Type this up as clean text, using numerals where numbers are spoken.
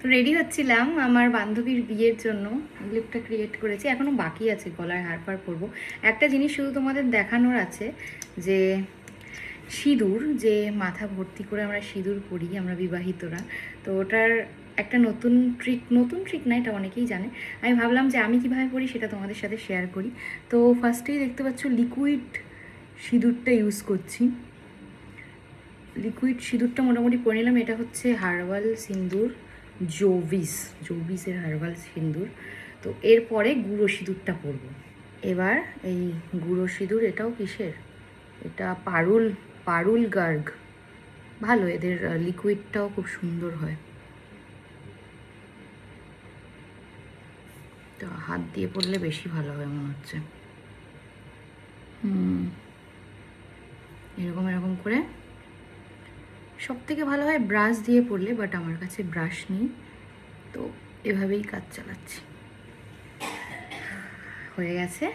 তো রেডি হচ্ছিলাম আমার বান্ধবীর বিয়ের জন্য। লিপটা ক্রিয়েট করেছি, এখনও বাকি আছে, গলায় হার পার পরবো। একটা জিনিস শুধু তোমাদের দেখানোর আছে, যে সিঁদুর, যে মাথা ভর্তি করে আমরা সিঁদুর পরি আমরা বিবাহিতরা, তো ওটার একটা নতুন ট্রিক না, এটা অনেকেই জানে। আমি ভাবলাম যে আমি কীভাবে পরি সেটা তোমাদের সাথে শেয়ার করি। তো ফার্স্টেই দেখতে পাচ্ছ লিকুইড সিঁদুরটা ইউজ করছি। লিকুইড সিঁদুরটা মোটামুটি পরে নিলাম। এটা হচ্ছে হার্বাল সিঁদুর, জোভিসের হার্বাল সিঁদুর। তো এরপরে গুঁড়ো সিঁদুরটা পরব। এবার এই গুঁড়ো সিঁদুর, এটাও কিসের, এটা পারুল গার্গ, ভালো, এদের লিকুইডটাও খুব সুন্দর হয়। তো হাত দিয়ে পরলে বেশি ভালো হয় মনে হচ্ছে। এরকম এরকম করে। সব থেকে ভালো হয় ব্রাশ দিয়ে পরলে, বাট আমার কাছে ব্রাশ নেই, তো এভাবেই কাজ চালাচ্ছি। হয়ে গেছে।